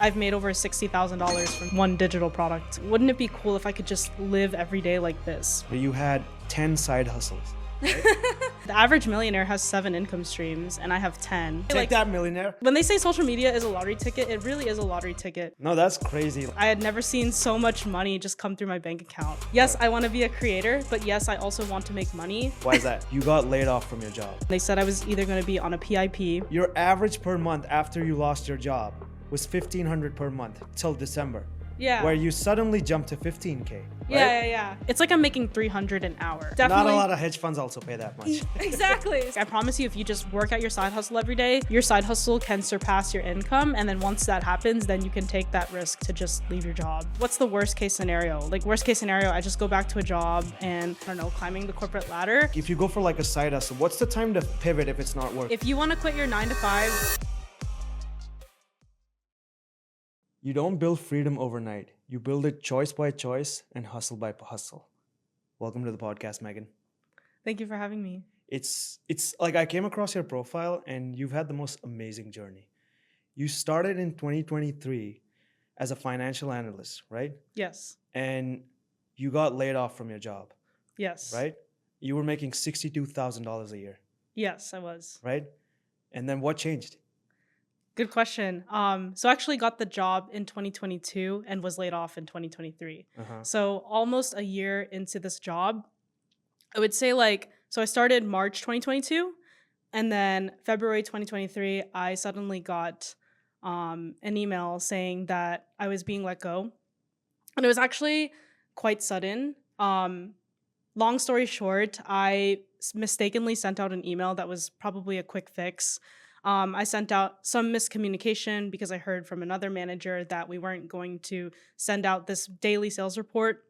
I've made over $60,000 from one digital product. Wouldn't it be cool if I could just live every day like this? You had 10 side hustles. Right? The average millionaire has 7 income streams and I have 10. Take that, millionaire. When they say social media is a lottery ticket, it really is a lottery ticket. No, that's crazy. I had never seen so much money just come through my bank account. Yes, I want to be a creator, but yes, I also want to make money. Why is that? You got laid off from your job. They said I was either going to be on a PIP. Your average per month after you lost your job was $1,500 per month till December. Yeah. Where you suddenly jumped to 15K. Right? Yeah. It's like I'm making $300 an hour. Definitely. Not a lot of hedge funds also pay that much. Exactly. I promise you, if you just work at your side hustle every day, your side hustle can surpass your income. And then once that happens, then you can take that risk to just leave your job. What's the worst case scenario? Like worst case scenario, I just go back to a job and I don't know, climbing the corporate ladder. If you go for like a side hustle, what's the time to pivot if it's not working? If you want to quit your 9 to 5, you don't build freedom overnight. You build it choice by choice and hustle by hustle. Welcome to the podcast, Meghan. Thank you for having me. It's like I came across your profile and you've had the most amazing journey. You started in 2023 as a financial analyst, right? Yes. And you got laid off from your job, Yes. right? You were making $62,000 a year, Yes, I was. right? And then what changed? Good question. So I actually got the job in 2022 and was laid off in 2023. So almost a year into this job, I would say so I started March 2022 and then February 2023, I suddenly got an email saying that I was being let go. And it was actually quite sudden. Long story short, I mistakenly sent out an email that was probably a quick fix. I sent out some miscommunication because I heard from another manager that we weren't going to send out this daily sales report.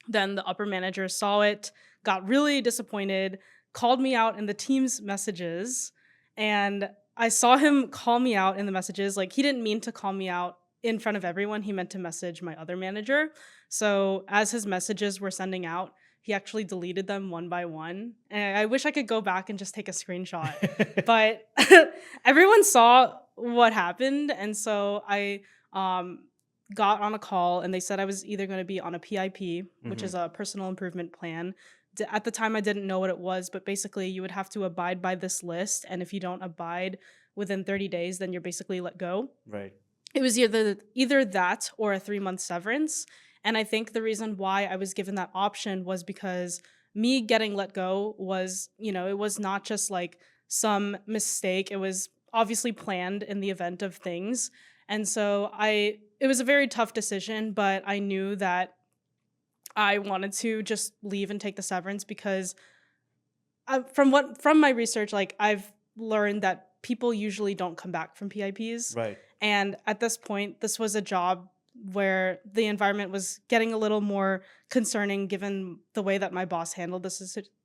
Then the upper manager saw it, got really disappointed, called me out in the team's messages, and I saw him call me out in the messages. Like, he didn't mean to call me out in front of everyone. He meant to message my other manager. So as his messages were sending out, he actually deleted them one by one. And I wish I could go back and just take a screenshot. But everyone saw what happened. And so I got on a call and they said I was either going to be on a PIP, which is a personal improvement plan. At the time, I didn't know what it was, but basically you would have to abide by this list. And if you don't abide within 30 days, then you're basically let go. Right. It was either that or a 3-month severance. And I think the reason why I was given that option was because me getting let go was, it was not just like some mistake. It was obviously planned in the event of things. And so it was a very tough decision, but I knew that I wanted to just leave and take the severance because from my research, like I've learned that people usually don't come back from PIPs. Right. And at this point, this was a job where the environment was getting a little more concerning given the way that my boss handled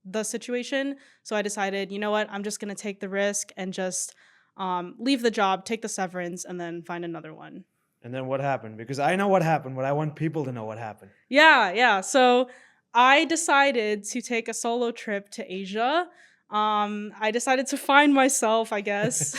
the situation. So I decided, you know what, I'm just going to take the risk and just leave the job, take the severance, and then find another one. And then what happened? Because I know what happened, but I want people to know what happened. Yeah. So I decided to take a solo trip to Asia. I decided to find myself, I guess,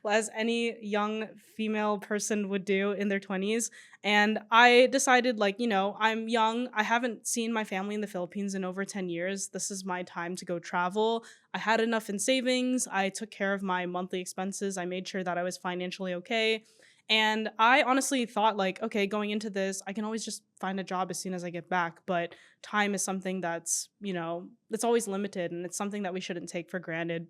as any young female person would do in their 20s. And I decided, I'm young. I haven't seen my family in the Philippines in over 10 years. This is my time to go travel. I had enough in savings. I took care of my monthly expenses. I made sure that I was financially okay. And I honestly thought okay, going into this, I can always just find a job as soon as I get back. But time is something that's, it's always limited and it's something that we shouldn't take for granted.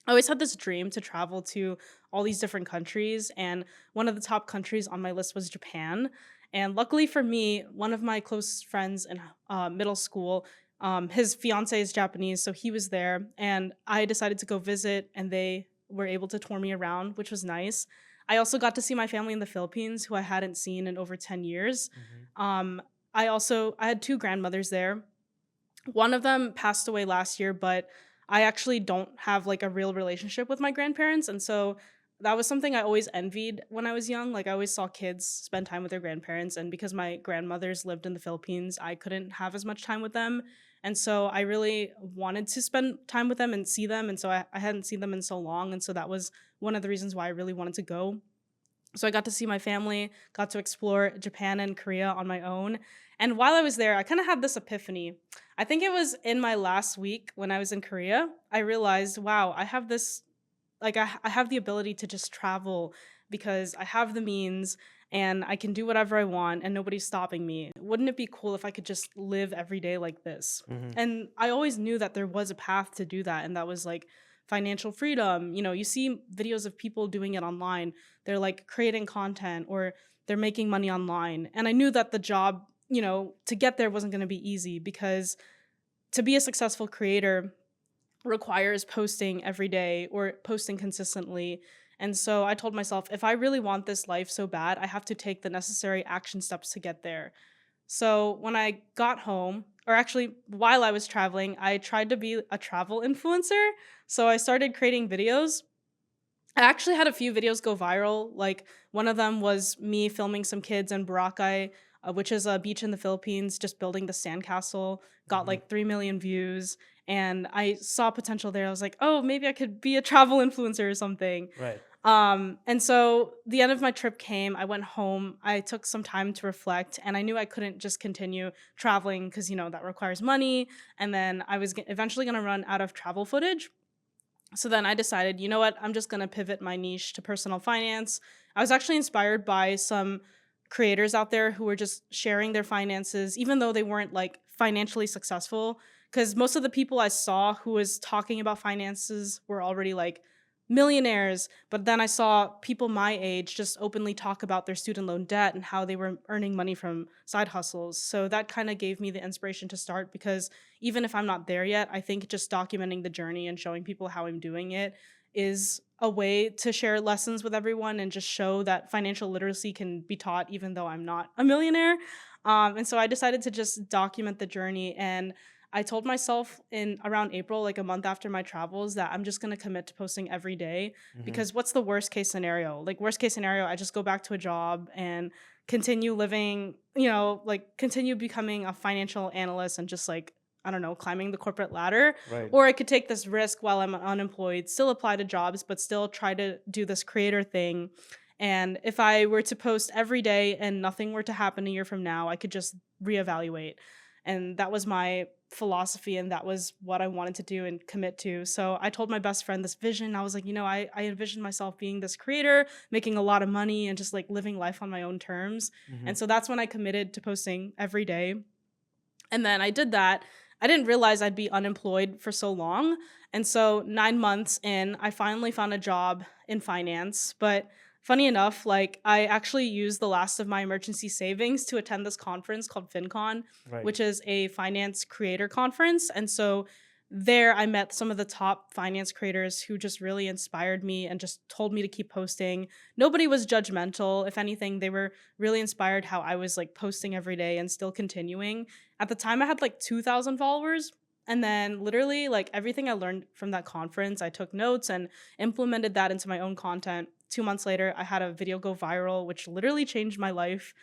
I always had this dream to travel to all these different countries. And one of the top countries on my list was Japan. And luckily for me, one of my close friends in middle school, his fiance is Japanese, so he was there. And I decided to go visit and they were able to tour me around, which was nice. I also got to see my family in the Philippines, who I hadn't seen in over 10 years. I had 2 grandmothers there. One of them passed away last year, but I actually don't have a real relationship with my grandparents. And so that was something I always envied when I was young. I always saw kids spend time with their grandparents. And because my grandmothers lived in the Philippines, I couldn't have as much time with them. And so I really wanted to spend time with them and see them. And so I hadn't seen them in so long. And so that was one of the reasons why I really wanted to go. So I got to see my family, got to explore Japan and Korea on my own. And while I was there, I kind of had this epiphany. I think it was in my last week when I was in Korea. I realized, wow, I have this, like, I have the ability to just travel because I have the means and I can do whatever I want and nobody's stopping me. Wouldn't it be cool if I could just live every day like this? Hmm. And I always knew that there was a path to do that. And that was like financial freedom. You know, you see videos of people doing it online. They're like creating content or they're making money online. And I knew that the job, you know, to get there wasn't going to be easy because to be a successful creator requires posting every day or posting consistently. And so I told myself, if I really want this life so bad, I have to take the necessary action steps to get there. So when I got home, or actually while I was traveling, I tried to be a travel influencer. So I started creating videos. I actually had a few videos go viral. Like one of them was me filming some kids in Boracay, which is a beach in the Philippines, just building the sandcastle. Got Hmm. like 3 million views, and I saw potential there. I was like, oh, maybe I could be a travel influencer or something. Right. And so the end of my trip came. I went home. I took some time to reflect, and I knew I couldn't just continue traveling because you know that requires money. And then I was eventually going to run out of travel footage. So then I decided, you know what, I'm just going to pivot my niche to personal finance. I was actually inspired by some creators out there who were just sharing their finances, even though they weren't like financially successful. Because most of the people I saw who was talking about finances were already like millionaires. But then I saw people my age just openly talk about their student loan debt and how they were earning money from side hustles. So that kind of gave me the inspiration to start because even if I'm not there yet, I think just documenting the journey and showing people how I'm doing it is a way to share lessons with everyone and just show that financial literacy can be taught even though I'm not a millionaire. And so I decided to just document the journey. And I told myself in around April, like a month after my travels, that I'm just going to commit to posting every day Hmm. because what's the worst case scenario? Like, worst case scenario, I just go back to a job and continue living, you know, like continue becoming a financial analyst and just like I don't know, climbing the corporate ladder. Right. Or I could take this risk while I'm unemployed, still apply to jobs, but still try to do this creator thing. And if I were to post every day and nothing were to happen a year from now, I could just reevaluate. And that was my philosophy, and that was what I wanted to do and commit to. So I told my best friend this vision. I was like, you know, I envisioned myself being this creator, making a lot of money, and just like living life on my own terms. Hmm. And so that's when I committed to posting every day. And then I did that. I didn't realize I'd be unemployed for so long. And so 9 months in, I finally found a job in finance. But funny enough, like I actually used the last of my emergency savings to attend this conference called FinCon, Right. which is a finance creator conference. And so there I met some of the top finance creators who just really inspired me and just told me to keep posting. Nobody was judgmental. If anything, they were really inspired how I was like posting every day and still continuing. At the time, I had like 2,000 followers. And then, literally, like everything I learned from that conference, I took notes and implemented that into my own content. 2 months later, I had a video go viral, which literally changed my life.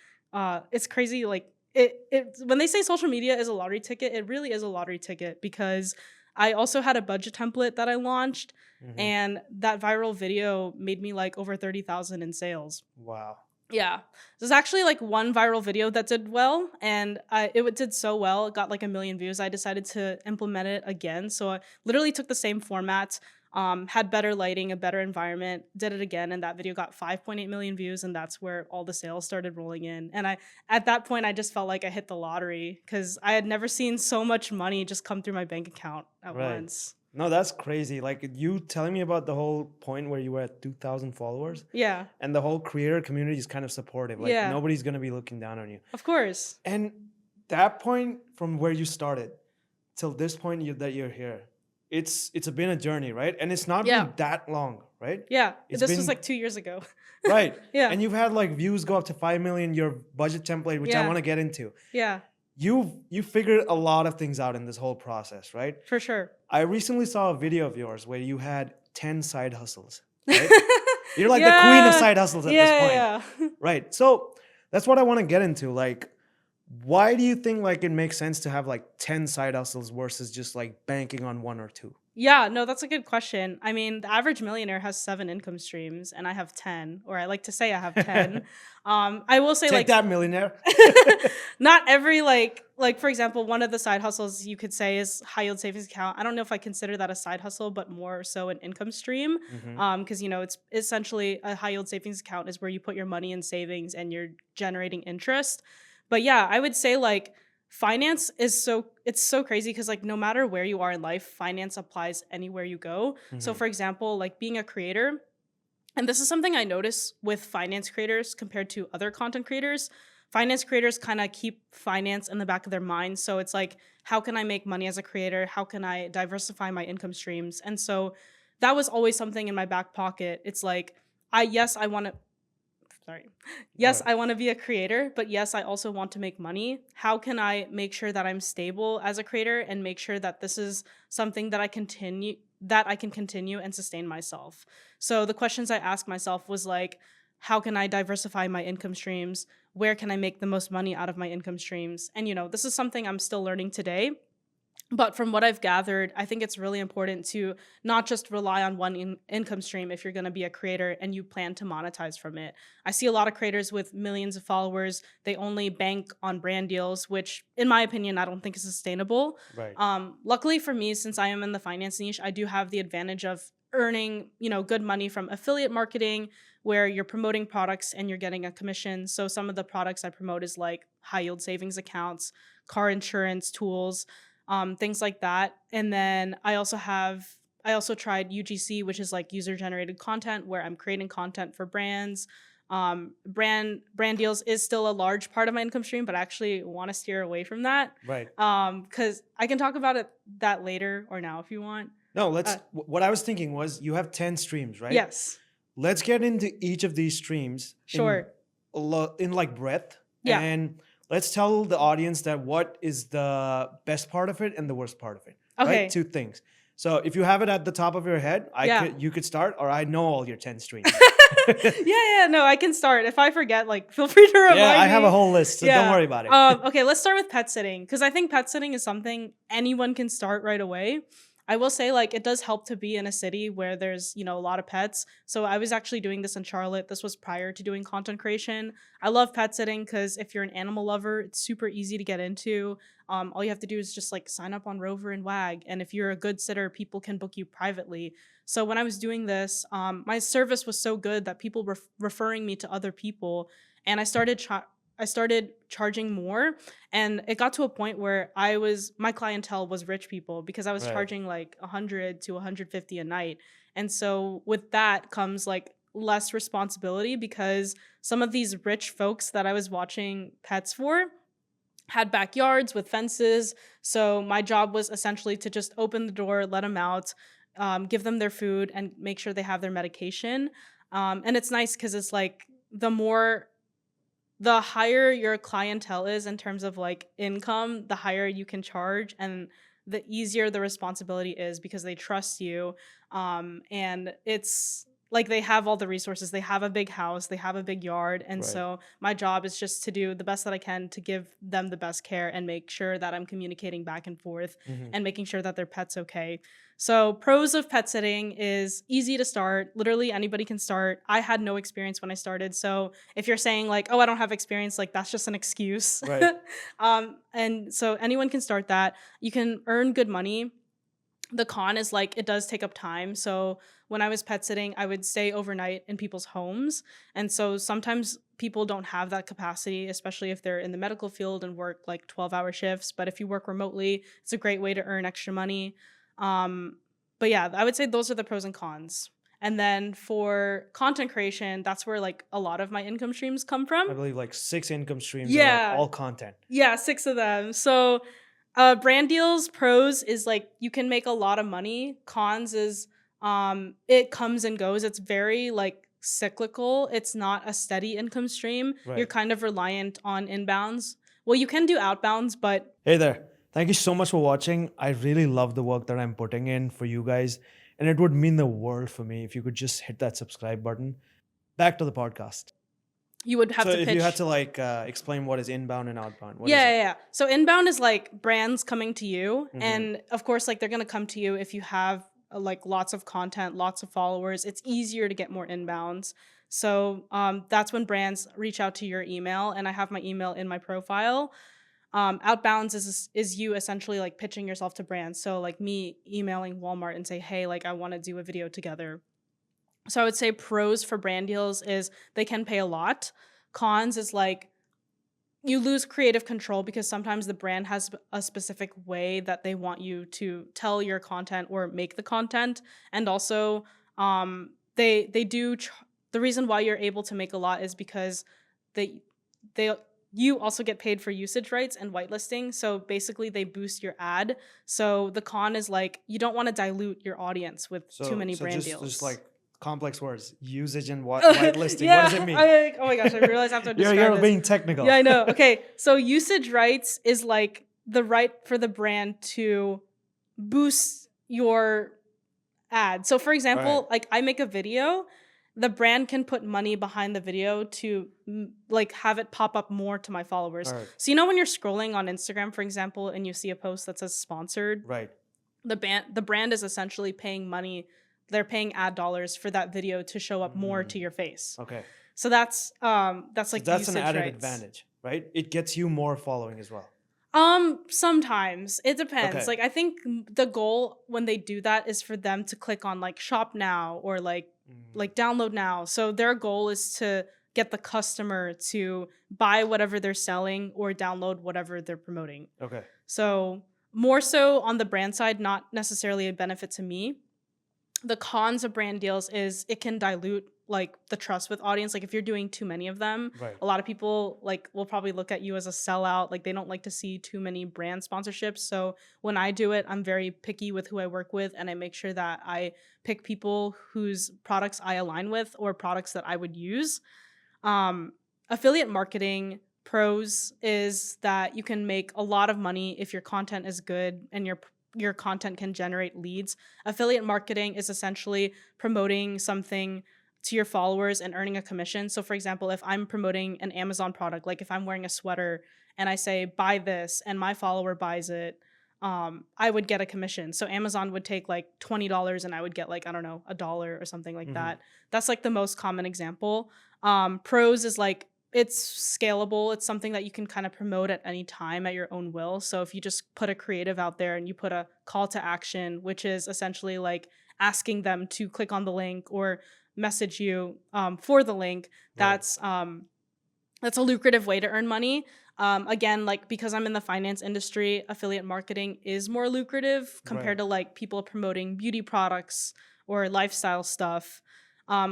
It's crazy. Like, when they say social media is a lottery ticket, it really is a lottery ticket because I also had a budget template that I launched, Hmm. and that viral video made me like over 30,000 in sales. Wow. Yeah. There's actually like one viral video that did well, and it did so well. It got like 1 million views. I decided to implement it again. So I literally took the same format, had better lighting, a better environment, did it again, and that video got 5.8 million views, and that's where all the sales started rolling in. And at that point, I just felt like I hit the lottery because I had never seen so much money just come through my bank account at Right. once. No, that's crazy. Like you telling me about the whole point where you were at 2,000 followers Yeah. and the whole creator community is kind of supportive. Like Yeah. nobody's going to be looking down on you. Of course. And that point from where you started till this point that you're here, it's been a journey, right? And it's not Yeah. been that long, right? Yeah. It's This was been like 2 years ago. right. Yeah. And you've had like views go up to 5 million, your budget template, which I Yeah. want to get into. Yeah. You figured a lot of things out in this whole process, right? For sure. I recently saw a video of yours where you had 10 side hustles, right? You're like the queen of Yeah. side hustles at Yeah, this point. yeah, yeah. Right. So that's what I want to get into. Like, why do you think like it makes sense to have like 10 side hustles versus just like banking on one or two? Yeah, no, that's a good question. I mean, the average millionaire has 7 income streams and I have 10, or I like to say I have 10. I will say Take like that, millionaire. not every like for example, one of the side hustles you could say is high yield savings account. I don't know if I consider that a side hustle, but more so an income stream. Hmm. Because you know, it's essentially a high yield savings account is where you put your money in savings and you're generating interest. But yeah, I would say like finance is it's so crazy because like no matter where you are in life, finance applies anywhere you go. So Hmm. for example, like being a creator, and this is something I notice with finance creators compared to other content creators. Finance creators kind of keep finance in the back of their mind. So it's like, how can I make money as a creator? How can I diversify my income streams? And so that was always something in my back pocket. It's like, I want to, sorry. Go Yes, ahead. I want to be a creator, but yes, I also want to make money. How can I make sure that I'm stable as a creator and make sure that this is something that I can continue and sustain myself? So the questions I asked myself was like, how can I diversify my income streams? Where can I make the most money out of my income streams? And you know, this is something I'm still learning today, but from what I've gathered, I think it's really important to not just rely on one income stream if you're going to be a creator and you plan to monetize from it. I see a lot of creators with millions of followers. They only bank on brand deals, which, in my opinion, I don't think is sustainable. Right. Luckily for me, since I am in the finance niche, I do have the advantage of earning, you know, good money from affiliate marketing, where you're promoting products and you're getting a commission. So some of the products I promote is like high yield savings accounts, car insurance tools, things like that. And then I also tried UGC, which is like user generated content, where I'm creating content for brands. Brand deals is still a large part of my income stream, but I actually want to steer away from that. Right. Because I can talk about it that later or now if you want. No, Uh, what I was thinking was you have 10 streams, right? yes, Let's get into each of these streams sure. in like breadth, Yeah. and let's tell the audience that what is the best part of it and the worst part of it, right? Okay. Two things. So if you have it at the top of your head, Yeah. you could start, or I know all your 10 streams. Yeah, no, I can start. If I forget, like, feel free to remind me. Yeah, I have a whole list, so don't worry about it. Okay, let's start with pet sitting because I think pet sitting is something anyone can start right away. I will say, like, it does help to be in a city where there's, you know, a lot of pets. So I was actually doing this in Charlotte. This was prior to doing content creation. I love pet sitting because if you're an animal lover, it's super easy to get into. All you have to do is just like sign up on Rover and Wag. And if you're a good sitter, people can book you privately. So when I was doing this, my service was so good that people were referring me to other people, and I started charging more, and it got to a point where my clientele was rich people because I was Right. charging like 100 to 150 a night. And so with that comes like less responsibility because some of these rich folks that I was watching pets for had backyards with fences. So my job was essentially to just open the door, let them out, give them their food, and make sure they have their medication. And it's nice because it's like the higher your clientele is in terms of like income, the higher you can charge and the easier the responsibility is because they trust you. And it's like they have all the resources. They have a big house, they have a big yard. And Right. so my job is just to do the best that I can to give them the best care and make sure that I'm communicating back and forth Mhm. and making sure that their pet's okay. So, pros of pet sitting is easy to start. Literally anybody can start. I had no experience when I started. So, if you're saying like, "Oh, I don't have experience," like that's just an excuse. Right. And so anyone can start that. You can earn good money. The con is like it does take up time. So when I was pet sitting, I would stay overnight in people's homes. And so sometimes people don't have that capacity, especially if they're in the medical field and work like 12-hour shifts. But if you work remotely, it's a great way to earn extra money. Um, but yeah, I would say those are the pros and cons. And then for content creation, that's where like a lot of my income streams come I from. believe like 6 income streams and like Yeah. all content. Yeah, 6 of them. So, brand deals, pros is like you can make a lot of money. Cons is it comes and goes. It's very like cyclical. It's not a steady income stream. You're Right. kind of reliant on inbounds. Well, you can do outbounds, but Hey there. Thank you so much for watching. I really love the work that I'm putting in for you guys. And it would mean the world for me if you could just hit that subscribe button. Back to the podcast. You would have So to if you had pitch. to like explain what is inbound and outbound, what is Yeah, it? yeah, yeah. So inbound is like brands coming to you, Mm-hmm. and of course, like they're gonna come to you if you have like lots of content, lots of followers. It's easier to get more inbounds. So that's when brands reach out to your email, and I have my email in my profile. Outbounds is you essentially like pitching yourself to brands. So like me emailing Walmart and say, hey, like I want to do a video together. So I would say pros for brand deals is they can pay a lot. Cons is like you lose creative control because sometimes the brand has a specific way that they want you to tell your content or make the content, and also they do the reason why you're able to make a lot is because they they you also get paid for usage rights and whitelisting, so basically they boost your ad. So the con is like you don't want to dilute your audience with too So many so brand just deals. like complex words, usage and whitelisting. What does it Yeah, mean? oh my gosh, I realized I have to you're describe you're this. being technical. Yeah, I know. Okay, so usage rights is like the right for the brand to boost your ad. So for Right. example, like I make a video, the brand can put money behind the video to like have it pop up more to my followers. Heard. So you know when you're scrolling on Instagram, for example, and you see a post that says sponsored, Right. the brand is essentially paying money. They're paying ad dollars for that video to show up more to Mm, your face. okay. So that's So like that's an usage added rights. advantage, right? It gets you more following as well. Sometimes it depends. Okay. Like I think the goal when they do that is for them to click on like shop now or Mm, like download now. So their goal is to get the customer to buy whatever they're selling or download whatever they're promoting. okay. So more so on the brand side, not necessarily a benefit to me. The cons of brand deals is it can dilute like the trust with audience. Like if you're doing too many of them, Right. a lot of people like will probably look at you as a sellout. Like they don't like to see too many brand sponsorships. So when I do it, I'm very picky with who I work with, and I make sure that I pick people whose products I align with or products that I would use. um, Affiliate marketing pros is that you can make a lot of money if your content is good and your content can generate leads. Affiliate marketing is essentially promoting something to your followers and earning a commission. So for example, if I'm promoting an Amazon product, like if I'm wearing a sweater and I say buy this and my follower buys it, I would get a commission. So Amazon would take like $20 and I would get like, I don't know, a dollar or something like Mm-hmm. that. That's like the most common example. Pros is like it's scalable. It's something that you can kind of promote at any time at your own will. So if you just put a creative out there and you put a call to action, which is essentially like asking them to click on the link or message you for the link, Right. that's a lucrative way to earn money. Again, like because I'm in the finance industry, affiliate marketing is more lucrative Right. compared to like people promoting beauty products or lifestyle stuff.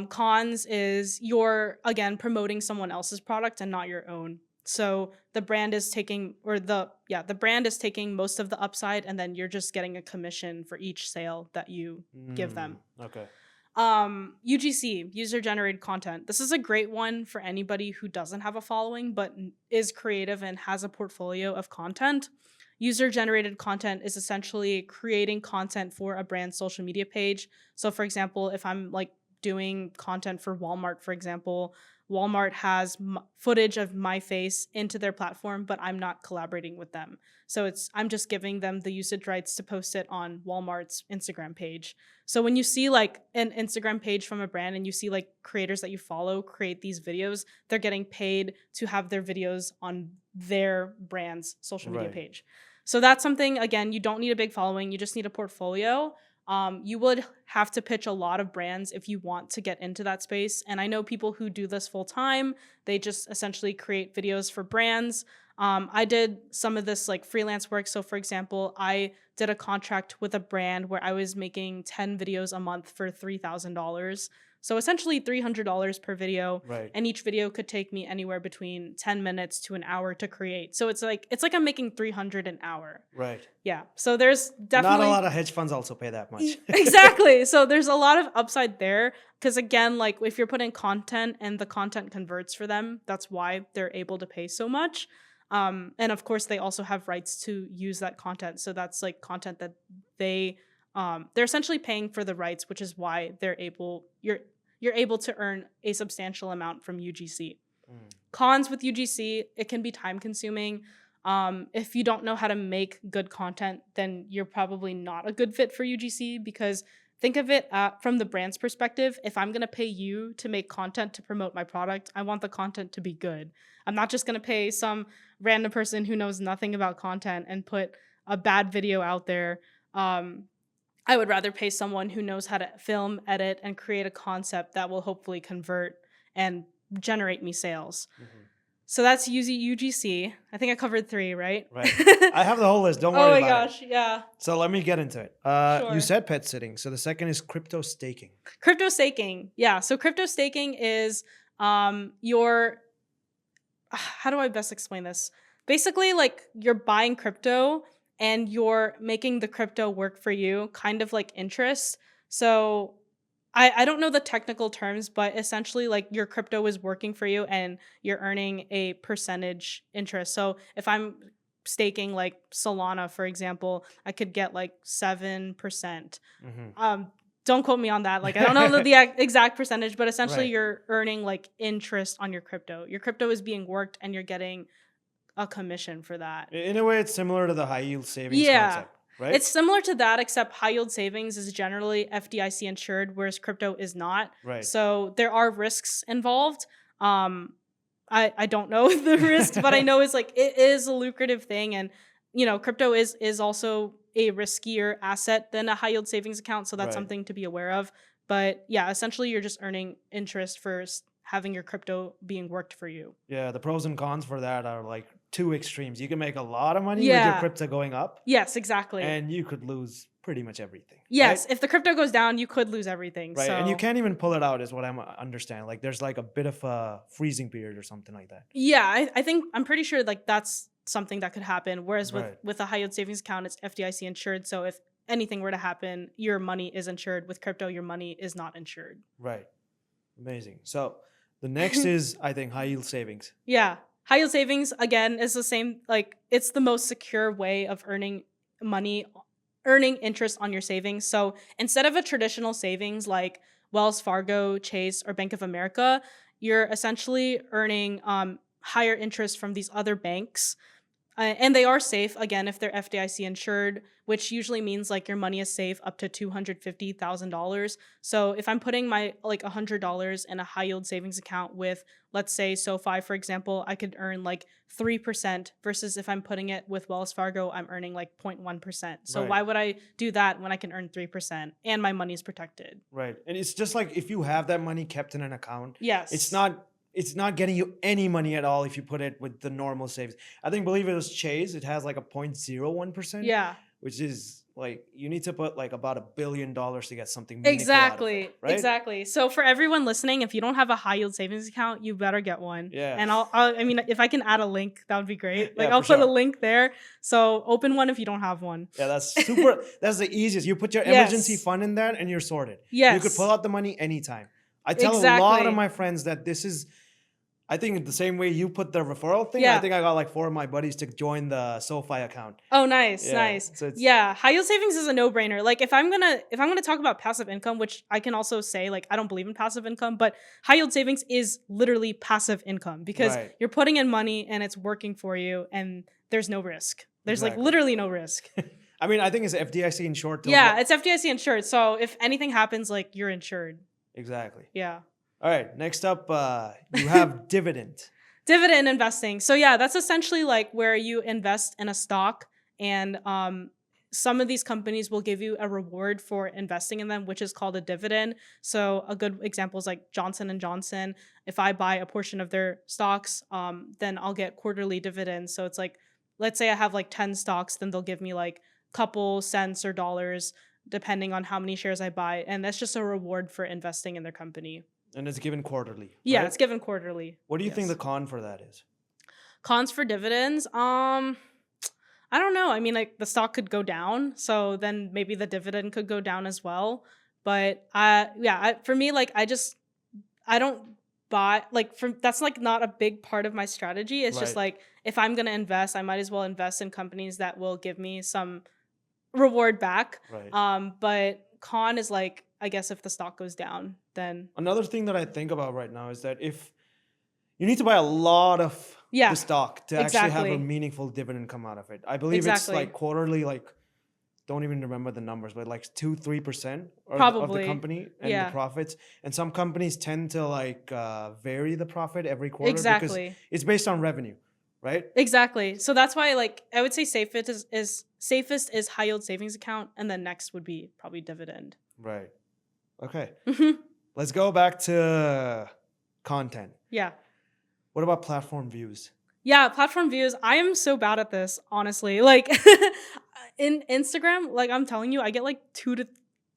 Cons is you're again promoting someone else's product and not your own. So the brand is taking the brand is taking most of the upside, and then you're just getting a commission for each sale that you give Mm, them. okay. UGC, user generated content. This is a great one for anybody who doesn't have a following but is creative and has a portfolio of content. User generated content is essentially creating content for a brand's social media page. So for example, if I'm like doing content for Walmart, for example, Walmart has footage of my face into their platform, but I'm not collaborating with them. So I'm just giving them the usage rights to post it on Walmart's Instagram page. So when you see like an Instagram page from a brand and you see like creators that you follow create these videos, they're getting paid to have their videos on their brand's social media Right. page. So that's something, again, you don't need a big following, you just need a portfolio. You would have to pitch a lot of brands if you want to get into that space. And I know people who do this full time, they just essentially create videos for brands. I did some of this like freelance work. So, for example, I did a contract with a brand where I was making 10 videos a month for $3,000. So essentially $300 per video, Right. and each video could take me anywhere between 10 minutes to an hour to create. So it's like I'm making 300 an hour. Right. Yeah. So there's Not a definitely lot of hedge funds also pay that much. exactly. So there's a lot of upside there because again, like if you're putting content and the content converts for them, that's why they're able to pay so much. And of course, they also have rights to use that content. So that's like content that they're essentially paying for the rights, which is why you're able to earn a substantial amount from UGC. Mm. Cons with UGC, it can be time consuming. If you don't know how to make good content, then you're probably not a good fit for UGC, because think of it from the brand's perspective. If I'm going to pay you to make content to promote my product, I want the content to be good. I'm not just going to pay some random person who knows nothing about content and put a bad video out there. I would rather pay someone who knows how to film, edit, and create a concept that will hopefully convert and generate me sales. Mhm. So that's UGC. I think I covered 3, right? Right. I have the whole list. Don't Oh worry my about gosh, yeah. it. So let me get into it. You Sure. said pet sitting. So the second is crypto staking. Crypto staking. Yeah. So crypto staking is your how do I best explain this? Basically, like, you're buying crypto and you're making the crypto work for you, kind of like interest. So I don't know the technical terms, but essentially, like, your crypto is working for you and you're earning a percentage interest. So if I'm staking like Solana, for example, I could get like 7%. Mhm. Don't quote me on that. Like, I don't know the exact percentage, but essentially Right. you're earning like interest on your crypto. Your crypto is being worked and you're getting a commission for that. In a way, it's similar to the high yield savings Yeah. concept, right? It's similar to that, except high yield savings is generally FDIC insured, whereas crypto is not. Right. So there are risks involved. Um, I don't know the risks, but I know it's like it is a lucrative thing, and crypto is also a riskier asset than a high yield savings account, so that's Right. something to be aware of. But yeah, essentially you're just earning interest for having your crypto being worked for you. Yeah, the pros and cons for that are like two extremes. You can make a lot of money with your Yeah. crypto going up, Yes, exactly. and you could lose pretty much everything. Yes, Right? if the crypto goes down, you could lose everything. Right. And you So can't even pull it out, is what I'm understanding. Like there's like a bit of a freezing period or something like that. yeah, I think I'm pretty sure like that's something that could happen. Whereas with Right. with a high yield savings account, it's FDIC insured. So if anything were to happen, your money is insured. With crypto, your money is not insured. Right. Amazing. So the next is, I think, high yield savings. Yeah, high yield savings again is the same. Like, it's the most secure way of earning money, earning interest on your savings. So instead of a traditional savings like Wells Fargo, Chase, or Bank of America, you're essentially earning higher interest from these other banks. And they are safe, again, if they're FDIC insured, which usually means like your money is safe up to $250,000. So if I'm putting my like $100 in a high yield savings account with, let's say, SoFi, for example, I could earn like 3%, versus if I'm putting it with Wells Fargo, I'm earning like 0.1%. So Right. why would I do that when I can earn 3% and my money's protected? Right. And it's just like if you have that money kept in an account, Yes. it's not getting you any money at all if you put it with the normal savings. I think, believe it was Chase, it has like a 0.01%. Yeah. Which is like you need to put like about $1 billion to get something meaningful out of Exactly. it, right? Exactly. So for everyone listening, if you don't have a high yield savings account, you better get one. Yeah. And I mean, if I can add a link, that would be great. Like, Yeah, I'll for put a sure. link there. So open one if you don't have one. Yeah, that's super. That's the easiest. You put your emergency Yes. fund in that and you're sorted. Yes. You could pull out the money anytime. I tell a lot Exactly. of my friends that this is, I think the same way you put the referral thing, I Yeah. think I got like 4 of my buddies to join the SoFi account. Oh, nice, Yeah, nice. so it's- Yeah, high yield savings is a no-brainer. Like, if I'm gonna talk about passive income, which I can also say, like, I don't believe in passive income, but high yield savings is literally passive income, because Right. you're putting in money and it's working for you, and there's no risk. There's like Exactly. literally no risk. I mean, I think it's FDIC insured. till Yeah, what- it's FDIC insured. So if anything happens, like, you're insured. Exactly. Yeah. All right. Next up, you have dividend. Dividend investing. So yeah, that's essentially like where you invest in a stock, and some of these companies will give you a reward for investing in them, which is called a dividend. So a good example is like Johnson and Johnson. If I buy a portion of their stocks, then I'll get quarterly dividends. So it's like, let's say I have like 10 stocks, then they'll give me like couple cents or dollars depending on how many shares I buy, and that's just a reward for investing in their company. And it's given quarterly. Yeah, right? it's given quarterly. What do you think Yes. the con for that is? Cons for dividends? I don't know. I mean, like, the stock could go down, so then maybe the dividend could go down as well. But for me, like, I don't buy, like, that's like not a big part of my strategy. It's just Right. like, if I'm gonna invest, I might as well invest in companies that will give me some reward back. Right. But con is like, I guess if the stock goes down, then Another thing that I think about right now is that if you need to buy a lot of Yeah, the stock to actually have a exactly. meaningful dividend come out of it. I believe it's Exactly. like quarterly, like don't even remember the numbers, but like 2-3% of the Probably. company and the Yeah, profits. And some companies tend to like vary the profit every quarter because exactly. it's based on revenue, right? Exactly. So that's why, like, I would say safest is high yield savings account, and then next would be probably dividend. Right. Okay. Mhm. Let's go back to content. Yeah. What about platform views? Yeah, platform views. I am so bad at this, honestly. Like in Instagram, like I'm telling you, I get like two to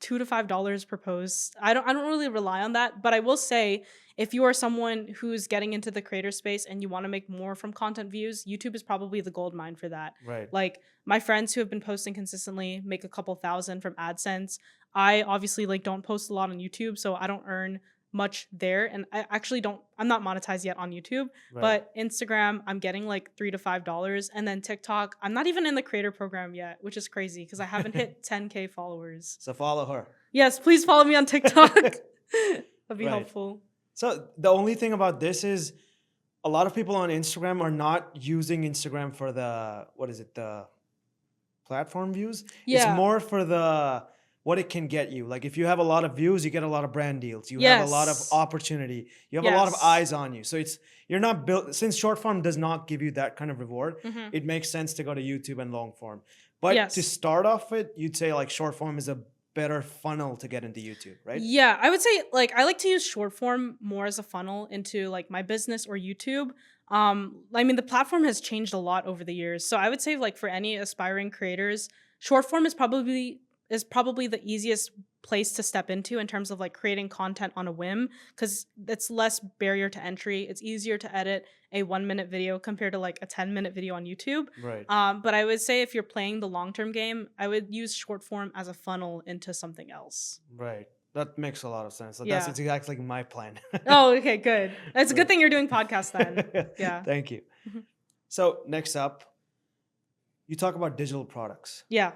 $5 per post. I don't really rely on that, but I will say if you are someone who's getting into the creator space and you want to make more from content views, YouTube is probably the gold mine for that. Right. Like my friends who have been posting consistently make a couple thousand from AdSense. I obviously like don't post a lot on YouTube, so I don't earn much there, and I actually don't I'm not monetized yet on YouTube, Right. but Instagram I'm getting like $3 to $5, and then TikTok I'm not even in the creator program yet, which is crazy because I haven't hit 10K followers. So follow her. Yes, please follow me on TikTok. That'd be Right. helpful. So the only thing about this is a lot of people on Instagram are not using Instagram for the what is it, the platform views. It's Yeah. more for the what it can get you. Like if you have a lot of views, you get a lot of brand deals. You have a lot of Yes. opportunity. You have a lot of Yes. eyes on you. So it's you're not built since short form does not give you that kind of reward. Hmm. It makes sense to go to YouTube and long form. But to Yes. start off with, you'd say like short form is a better funnel to get into YouTube, right? Yeah, I would say like I like to use short form more as a funnel into like my business or YouTube. I mean the platform has changed a lot over the years. So I would say like for any aspiring creators, short form is probably the easiest place to step into in terms of like creating content on a whim cuz it's less barrier to entry. It's easier to edit a 1-minute video compared to like a 10-minute video on YouTube. Right. But I would say if you're playing the long-term game, I would use short form as a funnel into something else. Right. That makes a lot of sense. So that's Yeah. exactly my plan. Oh, okay, good. It's a good Right. thing you're doing podcasts then. Yeah. Thank you. Mhm. So next up, you talk about digital products. Yeah.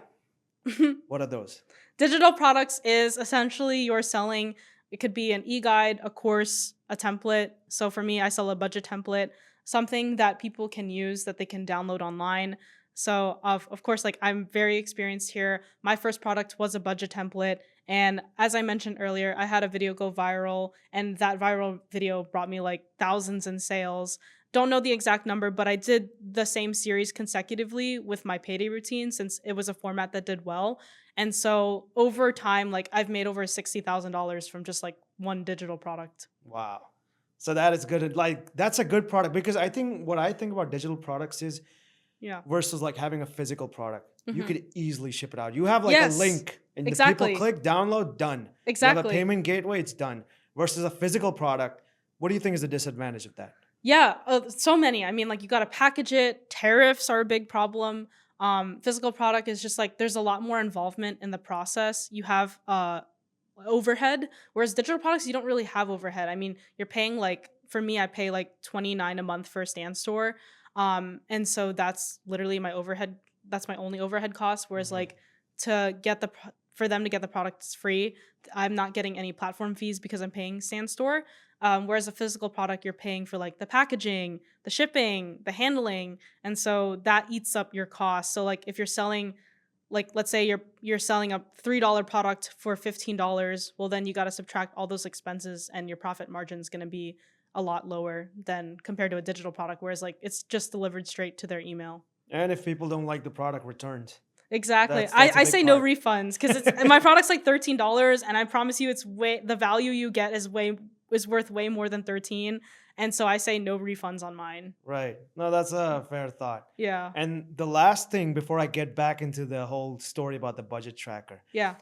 What are those? Digital products is essentially you're selling, it could be an e-guide, a course, a template. So for me, I sell a budget template, something that people can use that they can download online. So of course, like I'm very experienced here. My first product was a budget template. And as I mentioned earlier, I had a video go viral, and that viral video brought me like thousands in sales. Don't know the exact number, but I did the same series consecutively with my payday routine since it was a format that did well. And so over time, like I've made over $60,000 from just like one digital product. Wow. So that is good. Like that's a good product because I think what I think about digital products is Yeah. versus like having a physical product. You Hmm. could easily ship it out. You have like a Yes, link and the people exactly. click, download, done. You have a Exactly. payment gateway, it's done. Versus a physical product. What do you think is the disadvantage of that? Yeah, so many. I mean, like you got to package it. Tariffs are a big problem. Physical product is just like there's a lot more involvement in the process. You have overhead, whereas digital products you don't really have overhead. I mean, you're paying like for me, I pay like 29 a month for a stand store, and so that's literally my overhead. That's my only overhead cost. Whereas Mhm. like for them to get the products free, I'm not getting any platform fees because I'm paying stand store. Whereas a physical product, you're paying for like the packaging, the shipping, the handling, and so that eats up your costs. So like if you're selling, like let's say you're selling a $3 product for $15, well then you got to subtract all those expenses, and your profit margin is going to be a lot lower than compared to a digital product. Whereas like it's just delivered straight to their email. And if people don't like the product, returned. Exactly. That's a I big say no part. refunds because it's my product's like $13, and I promise you it's way the value you get is worth way more than 13. And so I say no refunds on mine. Right. No, that's a fair thought. Yeah. And the last thing before I get back into the whole story about the budget tracker, Yeah.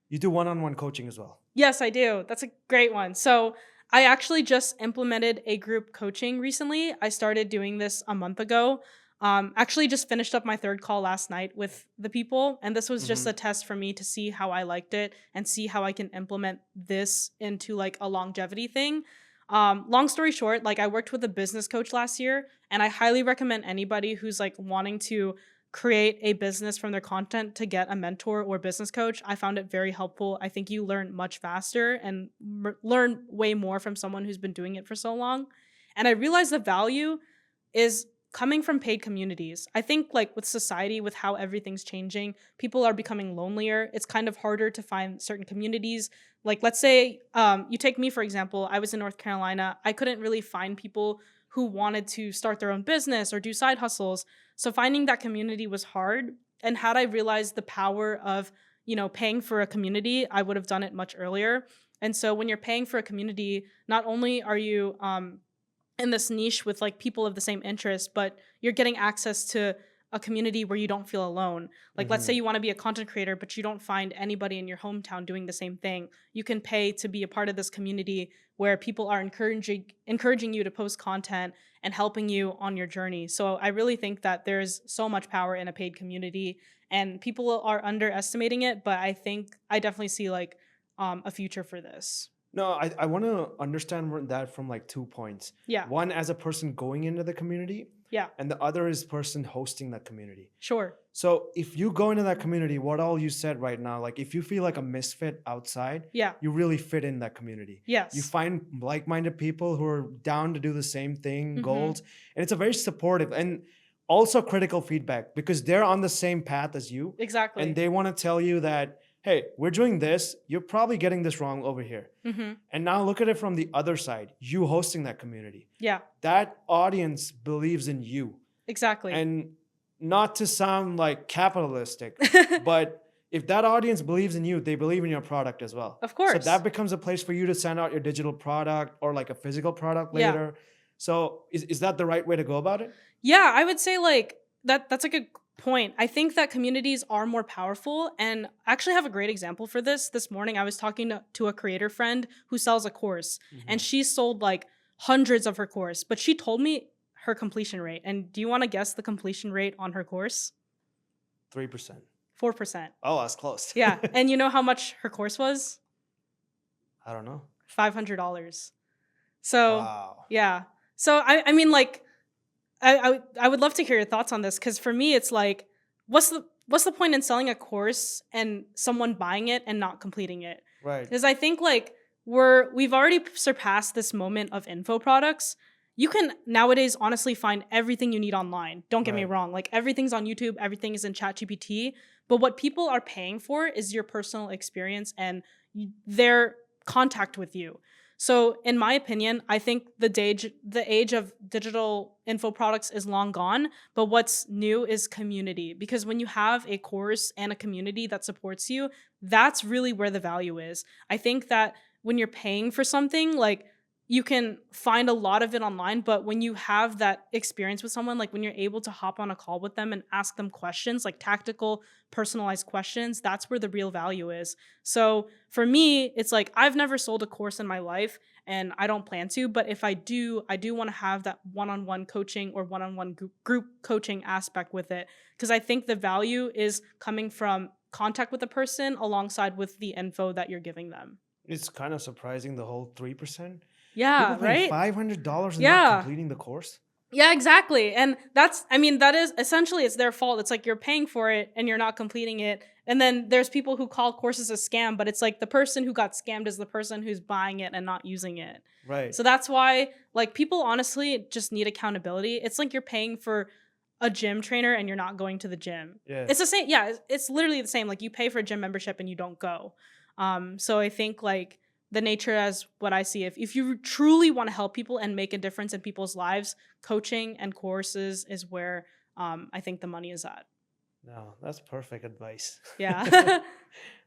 you do one-on-one coaching as well. Yes, I do. That's a great one. So I actually just implemented a group coaching recently. I started doing this a month ago. Actually, just finished up my third call last night with the people, and this was just Hmm. a test for me to see how I liked it and see how I can implement this into like a longevity thing. Long story short, like I worked with a business coach last year, and I highly recommend anybody who's like wanting to create a business from their content to get a mentor or business coach. I found it very helpful. I think you learn much faster and learn way more from someone who's been doing it for so long. And I realized the value is coming from paid communities. I think like with society, with how everything's changing, people are becoming lonelier. It's kind of harder to find certain communities. Like let's say you take me for example, I was in North Carolina. I couldn't really find people who wanted to start their own business or do side hustles. So finding that community was hard. And had I realized the power of, paying for a community, I would have done it much earlier. And so when you're paying for a community, not only are you in this niche with like people of the same interest, but you're getting access to a community where you don't feel alone. Like let's say you want to be a content creator, but you don't find anybody in your hometown doing the same thing. You can pay to be a part of this community where people are encouraging you to post content and helping you on your journey. So I really think that there's so much power in a paid community and people are underestimating it, but I think I definitely see like a future for this. No, I want to understand that from like 2 points. Yeah. One, as a person going into the community, Yeah. and the other is person hosting that community. Sure. So if you go into that community, what all you said right now, like if you feel like a misfit outside, Yeah. you really fit in that community. Yes. You find like-minded people who are down to do the same thing, Mhm. goals, and it's a very supportive and also critical feedback because they're on the same path as you, Exactly. and they want to tell you that, hey, we're doing this. You're probably getting this wrong over here. Mhm. And now look at it from the other side. You hosting that community. Yeah. That audience believes in you. Exactly. And not to sound like capitalistic, but if that audience believes in you, they believe in your product as well. Of course. So that becomes a place for you to send out your digital product or like a physical product Yeah. later. So is that the right way to go about it? Yeah, I would say like that's a good point. I think that communities are more powerful and I actually have a great example for this. This morning I was talking to a creator friend who sells a course and she sold like hundreds of her course, but she told me her completion rate. And do you want to guess the completion rate on her course? 3%. 4%. Oh, that's close. Yeah. And you know how much her course was? I don't know. $500. So Wow. yeah. So I mean like I would love to hear your thoughts on this because for me it's like what's the point in selling a course and someone buying it and not completing it? Right. Because I think like we've already surpassed this moment of info products. You can nowadays honestly find everything you need online. Don't get me Right. wrong. Like everything's on YouTube, everything is in ChatGPT. But what people are paying for is your personal experience and their contact with you. So, in my opinion, I think the age of digital info products is long gone. But what's new is community. Because when you have a course and a community that supports you, that's really where the value is. I think that when you're paying for something, like you can find a lot of it online, but when you have that experience with someone, like when you're able to hop on a call with them and ask them questions, like tactical, personalized questions, that's where the real value is. So for me, it's like I've never sold a course in my life and I don't plan to, but if I do want to have that one-on-one coaching or one-on-one group coaching aspect with it because I think the value is coming from contact with the person alongside with the info that you're giving them. It's kind of surprising the whole 3%. Yeah, People paying right? $500 and not Yeah. completing the course. Yeah, exactly. And that is essentially it's their fault. It's like you're paying for it and you're not completing it. And then there's people who call courses a scam, but it's like the person who got scammed is the person who's buying it and not using it. Right. So that's why like people honestly just need accountability. It's like you're paying for a gym trainer and you're not going to the gym. Yeah. It's the same. Yeah, it's literally the same. Like you pay for a gym membership and you don't go. So I think like the nature as what I see, if you truly want to help people and make a difference in people's lives, coaching and courses is where I think the money is at. No, that's perfect advice. Yeah.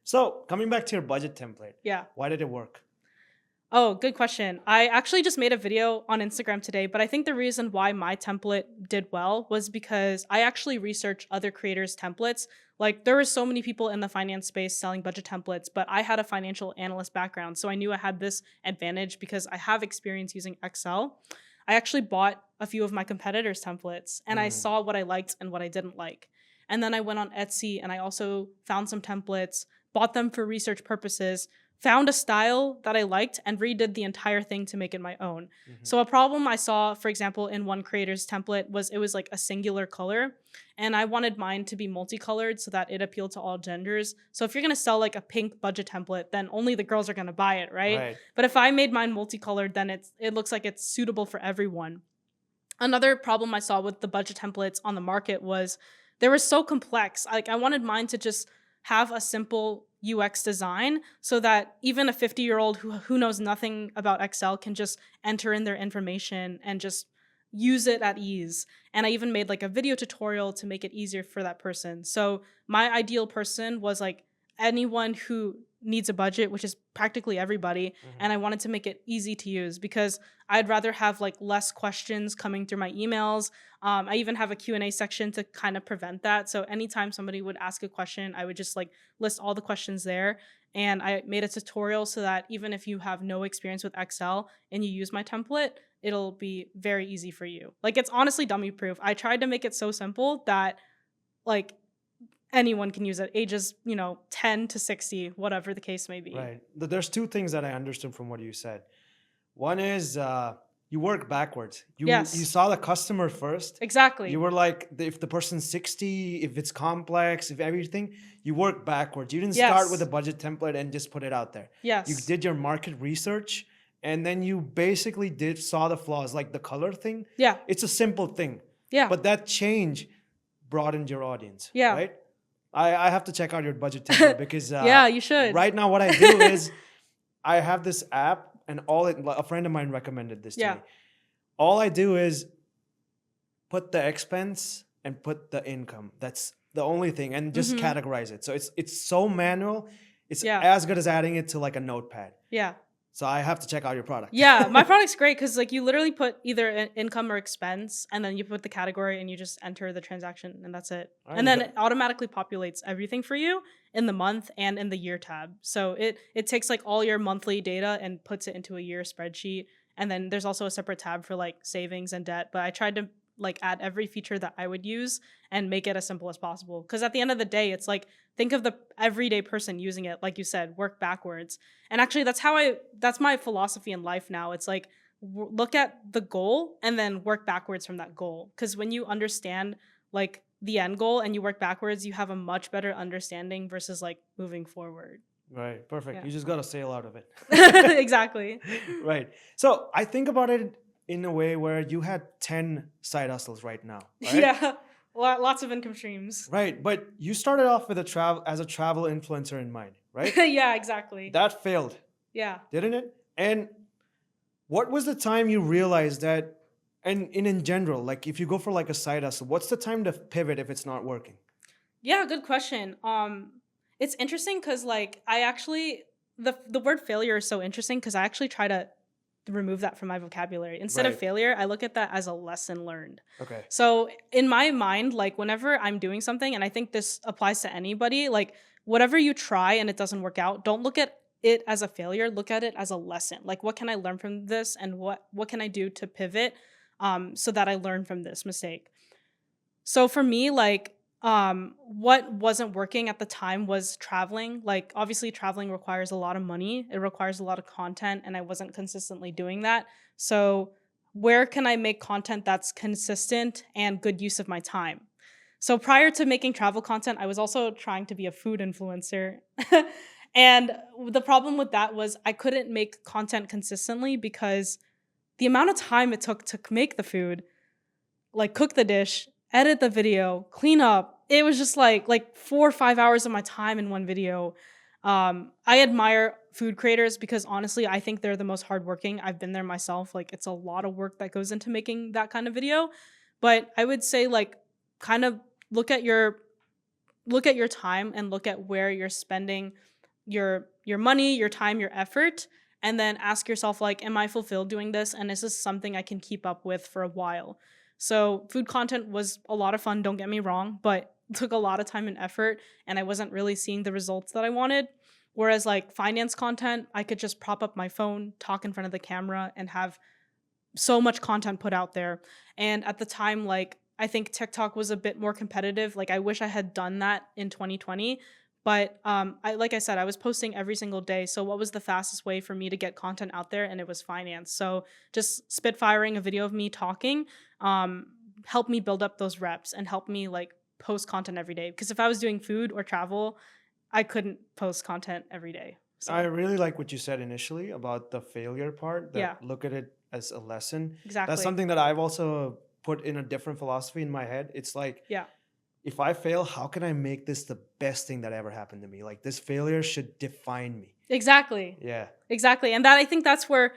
So coming back to your budget template, Yeah. why did it work? Oh, good question. I actually just made a video on Instagram today, but I think the reason why my template did well was because I actually researched other creators' templates. Like there were so many people in the finance space selling budget templates, but I had a financial analyst background, so I knew I had this advantage because I have experience using Excel. I actually bought a few of my competitors' templates and I saw what I liked and what I didn't like. And then I went on Etsy and I also found some templates, bought them for research purposes, found a style that I liked and redid the entire thing to make it my own. Mhm. So a problem I saw, for example, in one creator's template was it was like a singular color, and I wanted mine to be multicolored so that it appealed to all genders. So if you're going to sell like a pink budget template, then only the girls are going to buy it, right? Right. But if I made mine multicolored, then it looks like it's suitable for everyone. Another problem I saw with the budget templates on the market was they were so complex. Like I wanted mine to just have a simple UX design so that even a 50-year-old who knows nothing about Excel can just enter in their information and just use it at ease. And I even made like a video tutorial to make it easier for that person. So my ideal person was like anyone who needs a budget, which is practically everybody, Mhm. and I wanted to make it easy to use because I'd rather have like less questions coming through my emails. I even have a Q&A section to kind of prevent that. So anytime somebody would ask a question, I would just like list all the questions there. And I made a tutorial so that even if you have no experience with Excel and you use my template, it'll be very easy for you. Like it's honestly dummy proof. I tried to make it so simple that like anyone can use it, ages, 10 to 60, whatever the case may be. Right. There's two things that I understood from what you said. One is you work backwards. You Yes. saw the customer first. Exactly. You were like, if the person's 60, if it's complex, if everything, you work backwards. You didn't start with a Yes. budget template and just put it out there. You Yes. did your market research, and then you basically saw the flaws, like the color thing. Yeah. It's a simple thing, Yeah. but that change broadened your audience, Yeah. right? I have to check out your budget template because Yeah, you should. right now what I do is I have this app, and a friend of mine recommended this to Yeah. me. All I do is put the expense and put the income. That's the only thing, and just Mhm. categorize it. So it's so manual. It's Yeah. as good as adding it to like a notepad. Yeah. So I have to check out your product. Yeah, my product's great because like you literally put either an income or expense, and then you put the category and you just enter the transaction, and that's it. All right, And you then got- it automatically populates everything for you in the month and in the year tab. So it takes like all your monthly data and puts it into a year spreadsheet. And then there's also a separate tab for like savings and debt. But I tried to like add every feature that I would use and make it as simple as possible. Because at the end of the day, it's like think of the everyday person using it, like you said, work backwards. And actually, that's my philosophy in life now. It's like look at the goal and then work backwards from that goal. Because when you understand like the end goal and you work backwards, you have a much better understanding versus like moving forward. Right, perfect. Yeah. You just got a sale out of it. Exactly. Right. So I think about it in a way where you had 10 side hustles right now. Right? Yeah. Lots of income streams. Right, but you started off with a travel influencer in mind, right? Yeah, exactly. That failed, Yeah. didn't it? And what was the time you realized that, and in general, like if you go for like a side hustle, what's the time to pivot if it's not working? Yeah, good question. It's interesting because like I actually the word failure is so interesting because I actually try to remove that from my vocabulary. Instead of Right. failure, I look at that as a lesson learned. Okay. So in my mind, like whenever I'm doing something, and I think this applies to anybody, like whatever you try and it doesn't work out, don't look at it as a failure. Look at it as a lesson. Like what can I learn from this, and what can I do to pivot, so that I learn from this mistake. So for me, like what wasn't working at the time was traveling. Like obviously traveling requires a lot of money. It requires a lot of content, and I wasn't consistently doing that. So where can I make content that's consistent and good use of my time? So prior to making travel content, I was also trying to be a food influencer. And the problem with that was I couldn't make content consistently because the amount of time it took to make the food, like cook the dish, edit the video, clean up. It was just like 4 or 5 hours of my time in one video. I admire food creators because honestly, I think they're the most hardworking. I've been there myself. Like it's a lot of work that goes into making that kind of video. But I would say like kind of look at your time and look at where you're spending your money, your time, your effort, and then ask yourself like, am I fulfilled doing this? And is this something I can keep up with for a while? So food content was a lot of fun, don't get me wrong, but it took a lot of time and effort, and I wasn't really seeing the results that I wanted. Whereas like finance content, I could just prop up my phone, talk in front of the camera, and have so much content put out there. And at the time, like I think TikTok was a bit more competitive. Like I wish I had done that in 2020, But like I said, I was posting every single day. So what was the fastest way for me to get content out there? And it was finance. So just spitfiring a video of me talking um, helped me build up those reps and helped me like post content every day. Because if I was doing food or travel, I couldn't post content every day. I So really like what you said initially about the failure part, yeah, that look at it as a lesson. That's exactly. something that I've also put in a different philosophy in my head. It's like, Yeah. if I fail, how can I make this the best thing that ever happened to me? Like, this failure should define me. Exactly. Yeah. Exactly. And that I think that's where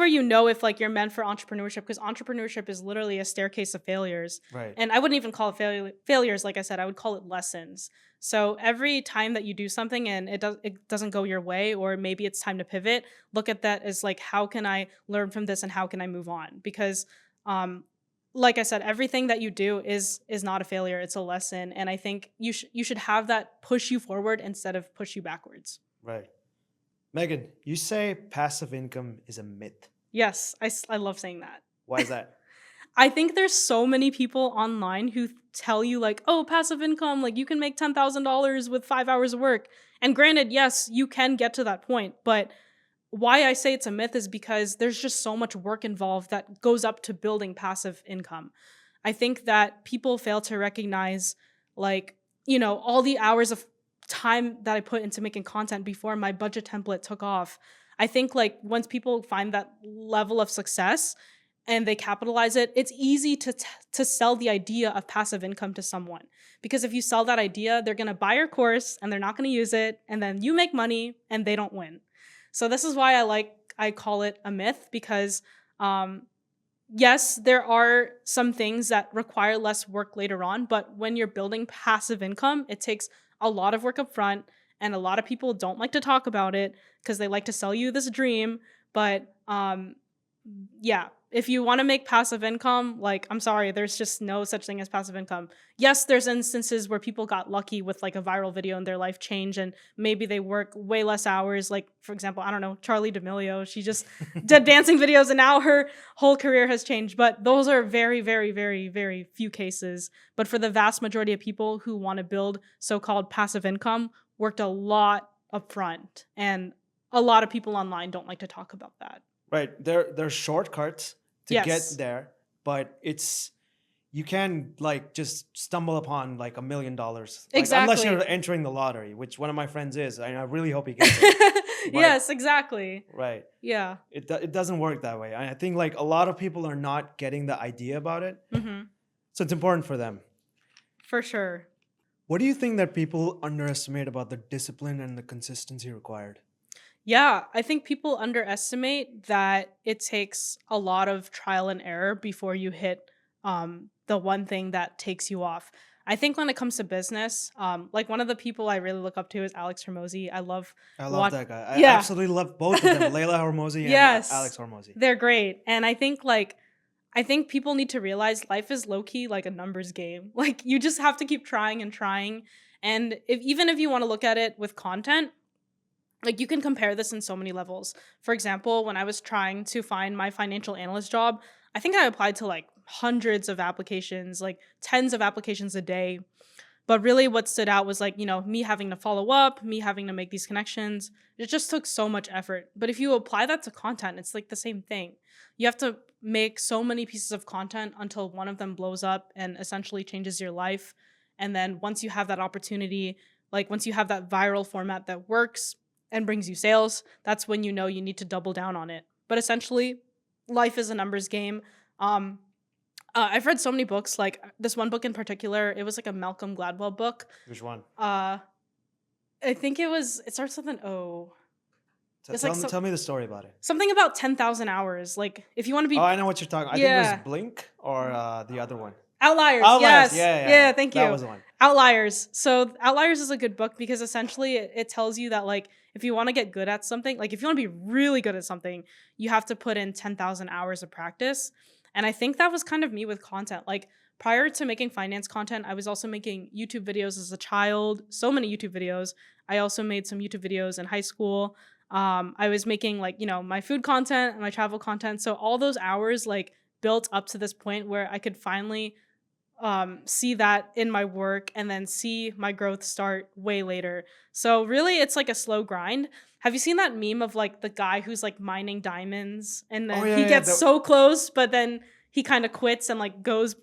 you know if like you're meant for entrepreneurship, because entrepreneurship is literally a staircase of failures. Right. And I wouldn't even call it failures, like I said, I would call it lessons. So every time that you do something and it doesn't go your way, or maybe it's time to pivot, look at that as like, how can I learn from this and how can I move on? Because um like I said, everything that you do is not a failure, it's a lesson. And I think you should have that push you forward instead of push you backwards. Right. Megan, you say passive income is a myth. Yes, I love saying that. Why is that? I think there's so many people online who tell you like, "Oh, passive income, like you can make $10,000 with 5 hours of work." And granted, yes, you can get to that point, but why I say it's a myth is because there's just so much work involved that goes up to building passive income. I think that people fail to recognize like, all the hours of time that I put into making content before my budget template took off. I think like once people find that level of success and they capitalize it, it's easy to sell the idea of passive income to someone. Because if you sell that idea, they're going to buy your course and they're not going to use it, and then you make money and they don't win. So this is why I call it a myth, because um yes, there are some things that require less work later on, but when you're building passive income, it takes a lot of work up front, and a lot of people don't like to talk about it because they like to sell you this dream. But yeah, if you want to make passive income, like, I'm sorry, there's just no such thing as passive income. Yes, there's instances where people got lucky with like a viral video and their life changed, and maybe they work way less hours. Like, for example, I don't know, Charlie D'Amelio, she just did dancing videos and now her whole career has changed. But those are very, very, very, very few cases. But for the vast majority of people who want to build so-called passive income, worked a lot upfront. And a lot of people online don't like to talk about that. Right. There's shortcuts to get Yes, there, but it's, you can like just stumble upon like $1 million. Like, unless exactly. you're entering the lottery, which one of my friends is, and I really hope he gets it. But Yes, exactly. right. Yeah. It doesn't work that way. I think like a lot of people are not getting the idea about it. Hmm. So it's important for them. For sure. What do you think that people underestimate about the discipline and the consistency required? Yeah, I think people underestimate that it takes a lot of trial and error before you hit the one thing that takes you off. I think when it comes to business, like one of the people I really look up to is Alex Hormozy. I love I love what, that guy. I yeah, absolutely love both of them, Layla Hormozy and yes, Alex Hormozy. they're great. And I think people need to realize life is low key like a numbers game. Like you just have to keep trying and trying. And even if you want to look at it with content, like you can compare this in so many levels. For example, when I was trying to find my financial analyst job, I think I applied to like hundreds of applications, like tens of applications a day. But really what stood out was like, me having to follow up, me having to make these connections. It just took so much effort. But if you apply that to content, it's like the same thing. You have to make so many pieces of content until one of them blows up and essentially changes your life. And then once you have that opportunity, like once you have that viral format that works and brings you sales, that's when you know you need to double down on it. But essentially, life is a numbers game. Um, I've read so many books, like this one book in particular. It was like a Malcolm Gladwell book. Which one? Uh, I think it starts with an O. It's like Tell me the story about it. something about 10,000 hours. Like if you want to Oh, be, I know what you're talking. I think it was yeah, Blink or the other one. Outliers. Outliers. Yes, Yeah, yeah, yeah. yeah. Thank That you. was the one. Outliers. So Outliers is a good book because essentially it tells you that like if you want to get good at something, like if you want to be really good at something, you have to put in 10,000 hours of practice. And I think that was kind of me with content. Like prior to making finance content, I was also making YouTube videos as a child, so many YouTube videos. I also made some YouTube videos in high school. I was making like, my food content and my travel content. So all those hours like built up to this point where I could finally see that in my work and then see my growth start way later. So really it's like a slow grind. Have you seen that meme of like the guy who's like mining diamonds and Oh then yeah, he yeah. gets so close but then he kind of quits and like goes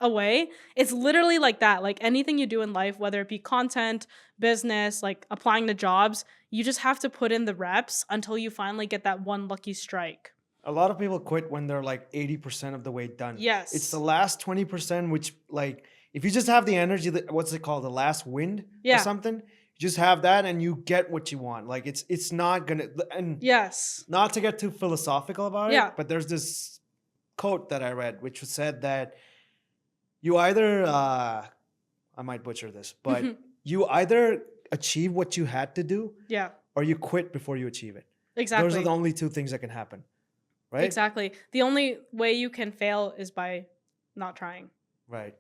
away? It's literally like that. Like anything you do in life, whether it be content, business, like applying to jobs, you just have to put in the reps until you finally get that one lucky strike. A lot of people quit when they're like 80% of the way done. It's the Yes. last 20%, which, like, if you just have the energy, what's it called? The last wind or Yeah. something? You just have that and you get what you want. Like, it's not gonna, and Yes. not to get too philosophical about Yeah. it, but there's this quote that I read, which said that you either, I might butcher this, but you either achieve what you had to do Yeah. or you quit before you achieve it. Those are Exactly. the only two things that can happen, right? Exactly. The only way you can fail is by not trying. Right.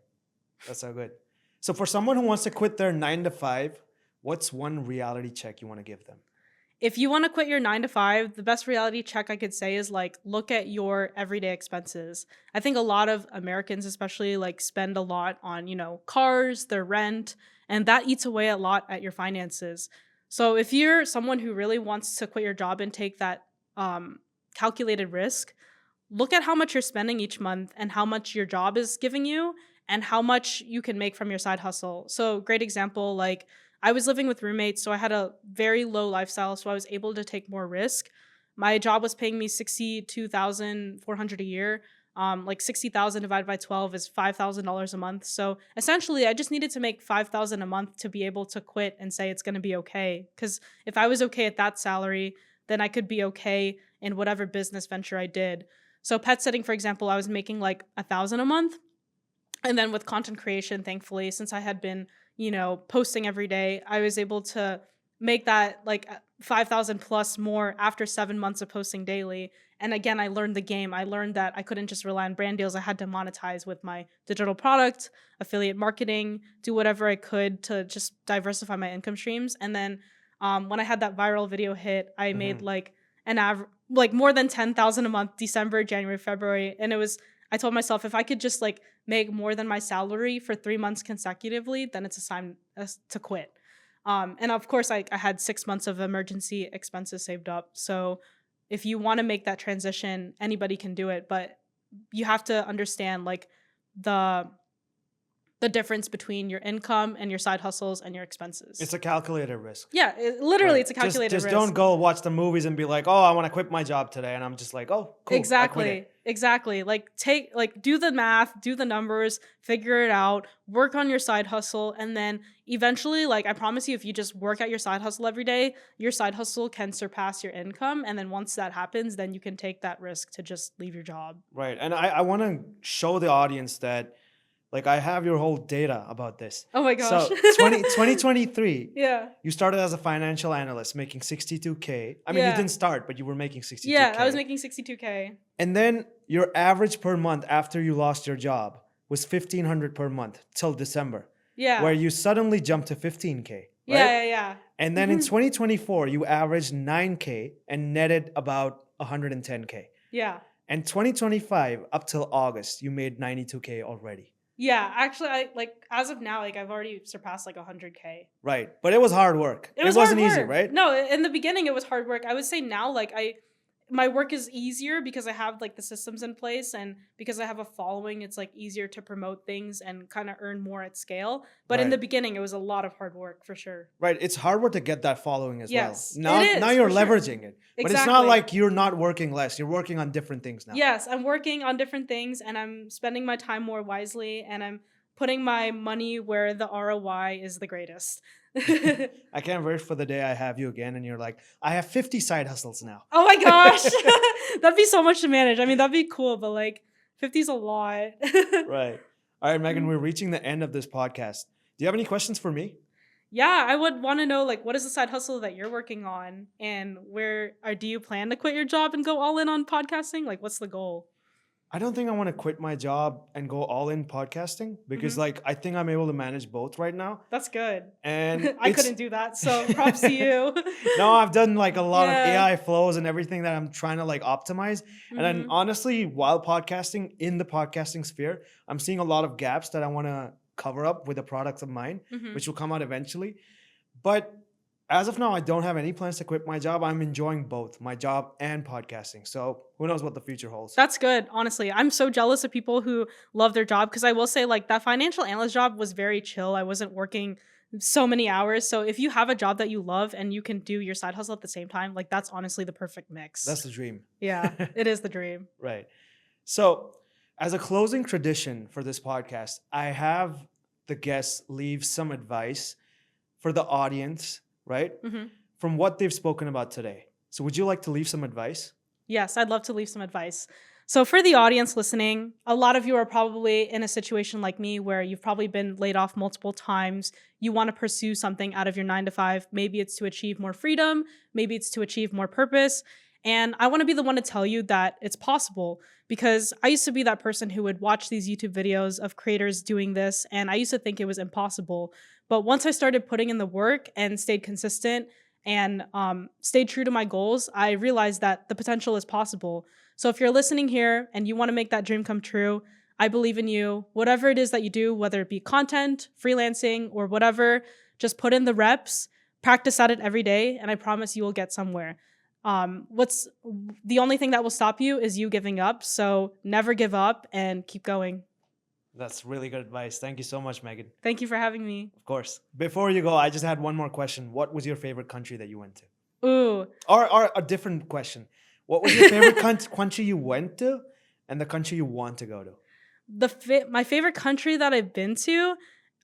That's so good. So for someone who wants to quit their 9 to 5, what's one reality check you want to give them? If you want to quit your 9 to 5, the best reality check I could say is like look at your everyday expenses. I think a lot of Americans, especially, like spend a lot on, cars, their rent, and that eats away a lot at your finances. So if you're someone who really wants to quit your job and take that calculated risk, look at how much you're spending each month and how much your job is giving you and how much you can make from your side hustle. So, great example, like I was living with roommates, so I had a very low lifestyle, so I was able to take more risk. My job was paying me 62,400 a year. Like 60,000 divided by 12 is $5,000 a month. So essentially, I just needed to make 5,000 a month to be able to quit and say it's going to be okay. Because if I was okay at that salary, then I could be okay in whatever business venture I did. So pet sitting, for example, I was making like 1,000 a month. And then with content creation, thankfully, since I had been, posting every day, I was able to make that like 5,000 plus more after 7 months of posting daily. And again, I learned the game. I learned that I couldn't just rely on brand deals. I had to monetize with my digital product, affiliate marketing, do whatever I could to just diversify my income streams. And then when I had that viral video hit, I made like an average, like more than 10,000 a month, December, January, February. And I told myself if I could just like make more than my salary for 3 months consecutively, then it's a sign to quit. And of course, I had 6 months of emergency expenses saved up. So if you want to make that transition, anybody can do it, but you have to understand like the difference between your income and your side hustles and your expenses. It's a calculated risk. Yeah, literally, Right. it's a calculated Just risk. don't go watch the movies and be like, oh, I want to quit my job today. And I'm just like, oh, cool. I quit it. Exactly. Like do the math, do the numbers, figure it out, work on your side hustle, and then eventually, like I promise you, if you just work at your side hustle every day, your side hustle can surpass your income. And then once that happens, then you can take that risk to just leave your job. Right. And I want to show the audience that, like, I have your whole data about this. Oh my gosh. So 2023, Yeah. you started as a financial analyst making 62K. I mean, you Yeah. didn't start, but you were making 62K. Yeah, I was making 62K. And then your average per month after you lost your job was 1,500 per month till December. Yeah. Where you suddenly jumped to 15K. Right? Yeah. And then in 2024, you averaged 9K and netted about 110K. Yeah. And 2025 up till August, you made 92K already. Yeah, actually, I like as of now, like I've already surpassed like 100K. Right, but it was hard work. It wasn't easy, right? No, in the beginning it was hard work. I would say now, like my work is easier because I have like the systems in place and because I have a following, it's like easier to promote things and kind of earn more at scale. But in Right. the beginning, it was a lot of hard work for sure. Right, it's hard work to get that following as Yes, well. it is, Now you're for sure. leveraging it. But it's not Exactly. like you're not working less. You're working on different things now. Yes, I'm working on different things and I'm spending my time more wisely and I'm putting my money where the ROI is the greatest. I can't wait for the day I have you again and you're like, I have 50 side hustles now. Oh my gosh. That'd be so much to manage. I mean, that'd be cool, but like 50 is a lot. Right. All right, Megan, we're reaching the end of this podcast. Do you have any questions for me? Yeah, I would want to know like what is the side hustle that you're working on and do you plan to quit your job and go all in on podcasting? Like what's the goal? I don't think I want to quit my job and go all in podcasting because like I think I'm able to manage both right now. That's good. And I couldn't do that, so props to you. no, I've done like a lot of Yeah. AI flows and everything that I'm trying to like optimize. And then honestly, while podcasting in the podcasting sphere, I'm seeing a lot of gaps that I want to cover up with a product of mine, which will come out eventually. But as of now, I don't have any plans to quit my job. I'm enjoying both my job and podcasting. So who knows what the future holds. That's good, honestly. I'm so jealous of people who love their job because I will say, like, that financial analyst job was very chill. I wasn't working so many hours. So if you have a job that you love and you can do your side hustle at the same time, like, that's honestly the perfect mix. That's the dream. Yeah, it is the dream. Right. So, as a closing tradition for this podcast, I have the guests leave some advice for the audience, right? From what they've spoken about today. So, would you like to leave some advice? Yes, I'd love to leave some advice. So for the audience listening, a lot of you are probably in a situation like me where you've probably been laid off multiple times. You want to pursue something out of your 9 to 5. Maybe it's to achieve more freedom. Maybe it's to achieve more purpose. And I want to be the one to tell you that it's possible because I used to be that person who would watch these YouTube videos of creators doing this. And I used to think it was impossible. But once I started putting in the work and stayed consistent and stayed true to my goals, I realized that the potential is possible. So if you're listening here and you want to make that dream come true, I believe in you. Whatever it is that you do, whether it be content, freelancing, or whatever, just put in the reps, practice at it every day, and I promise you will get somewhere. What's the only thing that will stop you is you giving up. So never give up and keep going. That's really good advice. Thank you so much, Meghan. Thank you for having me. Of course. Before you go, I just had one more question. What was your favorite country that you went to? Ooh. Or a different question. What was your favorite country you went to and the country you want to go to? My favorite country that I've been to,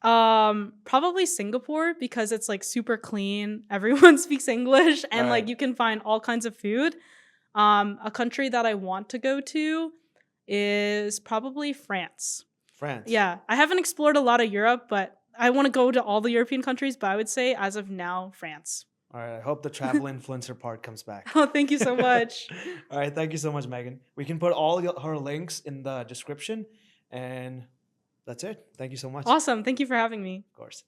probably Singapore because it's like super clean. Everyone speaks English and like you can find all kinds of food. A country that I want to go to is probably France. France. Yeah, I haven't explored a lot of Europe, but I want to go to all the European countries. But I would say as of now, France. All right. I hope the travel influencer part comes back. Oh, thank you so much. All right. Thank you so much, Meghan. We can put all her links in the description. And that's it. Thank you so much. Awesome. Thank you for having me. Of course.